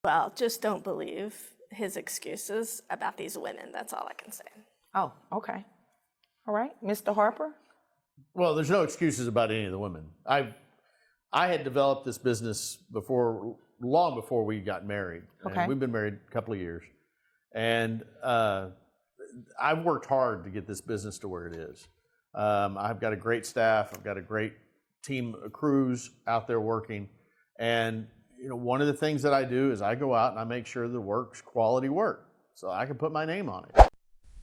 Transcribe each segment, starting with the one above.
Well, just don't believe his excuses about these women. That's all I can say. Oh, okay. All right, Mr. Harper? Well, there's no excuses about any of the women. I had developed this business long before we got married. Okay. And we've been married a couple of years. And I've worked hard to get this business to where it is. I've got a great staff. I've got a great team of crews out there working. And one of the things that I do is I go out and I make sure the work's quality work so I can put my name on it.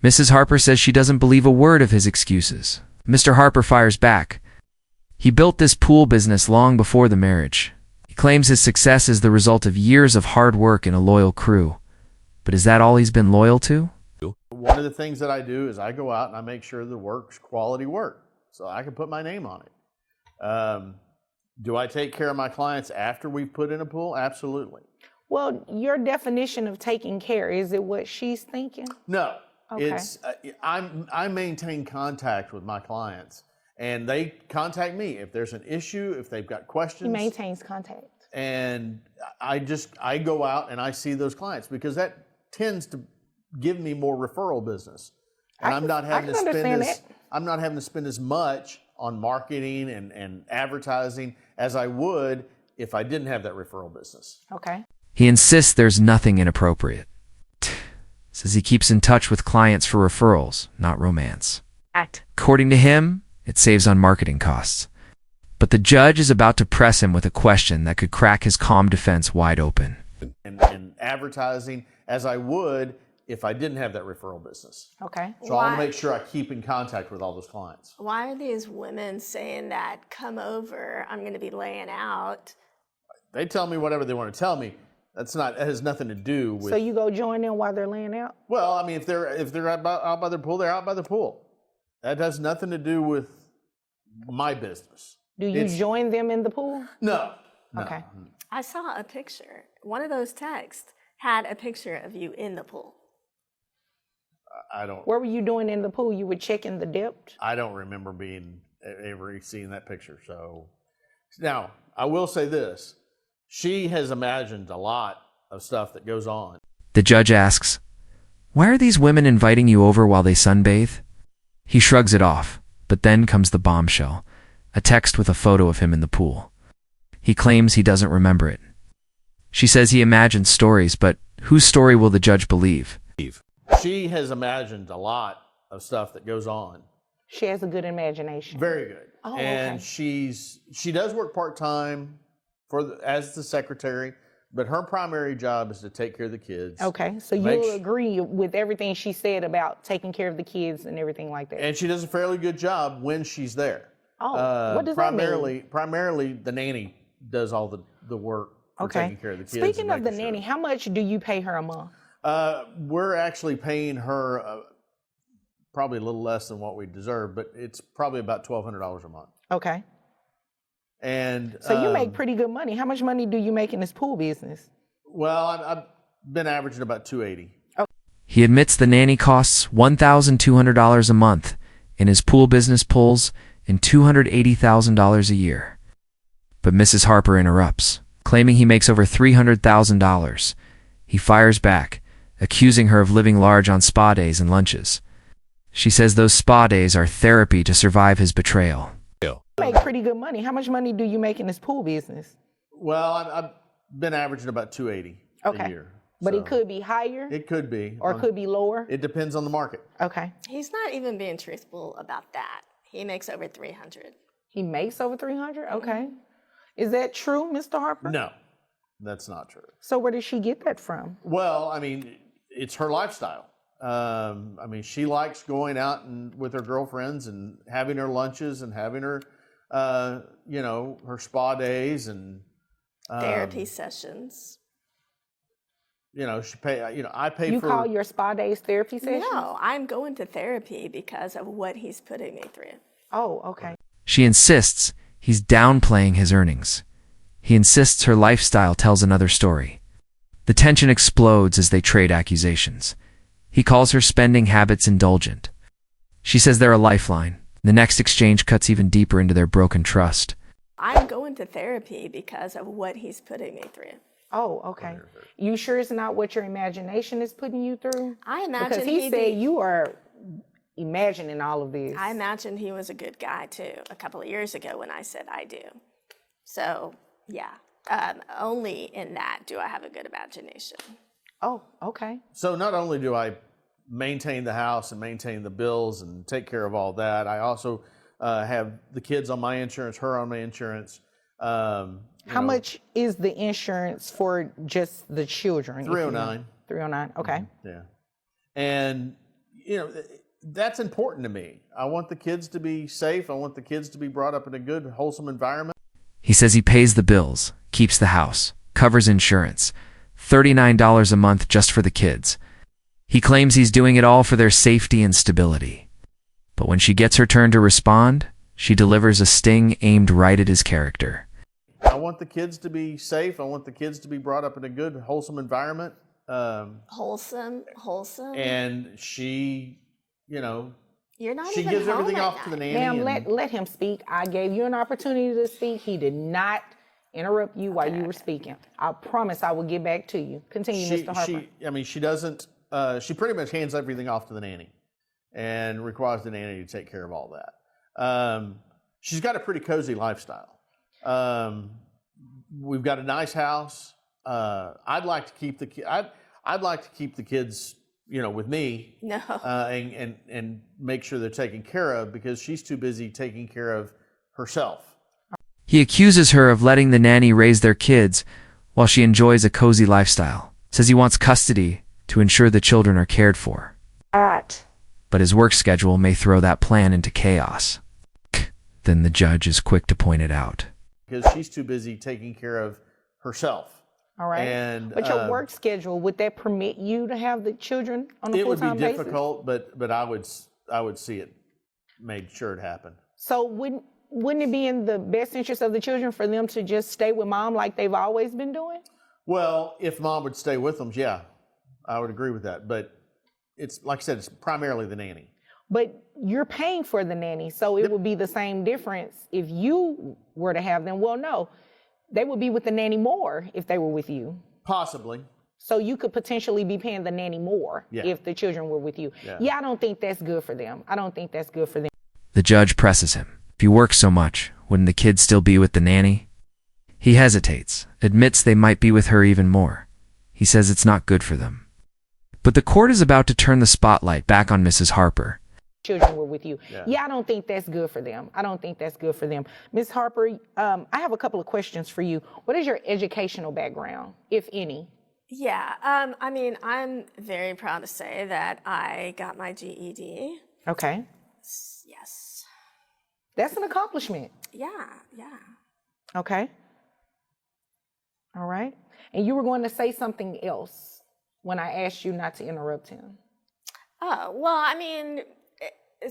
Mrs. Harper says she doesn't believe a word of his excuses. Mr. Harper fires back. He built this pool business long before the marriage. He claims his success is the result of years of hard work and a loyal crew. But is that all he's been loyal to? One of the things that I do is I go out and I make sure the work's quality work so I can put my name on it. Do I take care of my clients after we've put in a pool? Absolutely. Well, your definition of taking care, is it what she's thinking? No. Okay. It's I maintain contact with my clients, and they contact me if there's an issue, if they've got questions. He maintains contact. And I go out and I see those clients because that tends to give me more referral business. And I'm not having to spend as much on marketing and advertising as I would if I didn't have that referral business. Okay. He insists there's nothing inappropriate. Says he keeps in touch with clients for referrals, not romance. According to him, it saves on marketing costs. But the judge is about to press him with a question that could crack his calm defense wide open. And advertising as I would if I didn't have that referral business. Okay. So I want to make sure I keep in contact with all those clients. Why are these women saying that, come over, I'm going to be laying out? They tell me whatever they want to tell me. That has nothing to do with. So you go join them while they're laying out? Well, I mean, if they're out by the pool, they're out by the pool. That has nothing to do with my business. Do you join them in the pool? No. Okay. I saw a picture. One of those texts had a picture of you in the pool. I don't. What were you doing in the pool? You were checking the depth? I don't remember ever seeing that picture. So now I will say this. She has imagined a lot of stuff that goes on. The judge asks, "Why are these women inviting you over while they sunbathe?" He shrugs it off, but then comes the bombshell, a text with a photo of him in the pool. He claims he doesn't remember it. She says he imagines stories, but whose story will the judge believe? She has imagined a lot of stuff that goes on. She has a good imagination. Very good. Oh, and okay. she does work part-time as the secretary, but her primary job is to take care of the kids. Okay, so you'll agree with everything she said about taking care of the kids and everything like that. And she does a fairly good job when she's there. Oh, what does that mean? Primarily, the nanny does all the work for taking care of the kids. Speaking of the nanny, how much do you pay her a month? We're actually paying her probably a little less than what we deserve, but it's probably about $1,200 a month. Okay. And so you make pretty good money. How much money do you make in this pool business? Well, I've been averaging about $280. Oh. He admits the nanny costs $1,200 a month, and his pool business pulls in $280,000 a year. But Mrs. Harper interrupts, claiming he makes over $300,000. He fires back, accusing her of living large on spa days and lunches. She says those spa days are therapy to survive his betrayal. You make pretty good money. How much money do you make in this pool business? Well, I've been averaging about $280 a year. But it could be higher? It could be. Or it could be lower? It depends on the market. Okay. He's not even being truthful about that. He makes over $300. He makes over $300? Okay. Is that true, Mr. Harper? No, that's not true. So where did she get that from? Well, I mean, it's her lifestyle. I mean, she likes going out with her girlfriends and having her lunches and having her, her spa days and therapy sessions. She pay. I pay You for. call your spa days therapy sessions? No, I'm going to therapy because of what he's putting me through. Oh, okay. She insists he's downplaying his earnings. He insists her lifestyle tells another story. The tension explodes as they trade accusations. He calls her spending habits indulgent. She says they're a lifeline. The next exchange cuts even deeper into their broken trust. I'm going to therapy because of what he's putting me through. Oh, okay. You sure it's not what your imagination is putting you through? I imagine Because he said you are imagining all of this. I imagined he was a good guy too a couple of years ago when I said I do. So yeah, only in that do I have a good imagination. Oh, okay. So not only do I maintain the house and maintain the bills and take care of all that, I also have the kids on my insurance, her on my insurance. How much is the insurance for just the children? $309. $309. Okay. Yeah. And, that's important to me. I want the kids to be safe. I want the kids to be brought up in a good, wholesome environment. He says he pays the bills, keeps the house, covers insurance, $39 a month just for the kids. He claims he's doing it all for their safety and stability. But when she gets her turn to respond, she delivers a sting aimed right at his character. I want the kids to be safe. I want the kids to be brought up in a good, wholesome environment. Wholesome. And she, You're not she even gives home everything at off to the night. nanny. Ma'am, let him speak. I gave you an opportunity to speak. He did not interrupt you while you were speaking. I promise I will get back to you. Continue, Mr. Harper. She doesn't, she pretty much hands everything off to the nanny and requires the nanny to take care of all that. She's got a pretty cozy lifestyle. We've got a nice house. I'd like to keep I'd like to keep the kids, with me. No. And make sure they're taken care of because she's too busy taking care of herself. He accuses her of letting the nanny raise their kids while she enjoys a cozy lifestyle. Says he wants custody to ensure the children are cared for. But his work schedule may throw that plan into chaos. Then the judge is quick to point it out. Because she's too busy taking care of herself. All right. But your work schedule, would that permit you to have the children on a full-time basis? It would be difficult, but I would see it made sure it happened. So wouldn't it be in the best interest of the children for them to just stay with mom like they've always been doing? Well, if mom would stay with them, yeah, I would agree with that. But it's like I said, it's primarily the nanny. But you're paying for the nanny, so it would be the same difference if you were to have them. Well, no, they would be with the nanny more if they were with you. Possibly. So you could potentially be paying the nanny more if the children were with you. Yeah, I don't think that's good for them. The judge presses him. If you work so much, wouldn't the kids still be with the nanny? He hesitates, admits they might be with her even more. He says it's not good for them. But the court is about to turn the spotlight back on Mrs. Harper. Children were with you. Yeah, I don't think that's good for them. Ms. Harper, I have a couple of questions for you. What is your educational background, if any? Yeah, I'm very proud to say that I got my GED. Okay. Yes. That's an accomplishment. Yeah. Okay. All right. And you were going to say something else when I asked you not to interrupt him. Oh, well,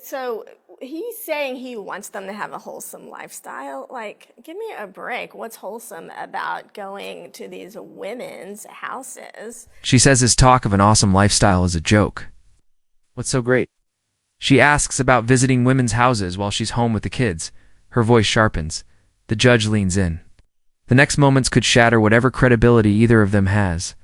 so he's saying he wants them to have a wholesome lifestyle. Like, give me a break. What's wholesome about going to these women's houses? She says his talk of an awesome lifestyle is a joke. What's so great? She asks about visiting women's houses while she's home with the kids. Her voice sharpens. The judge leans in. The next moments could shatter whatever credibility either of them has.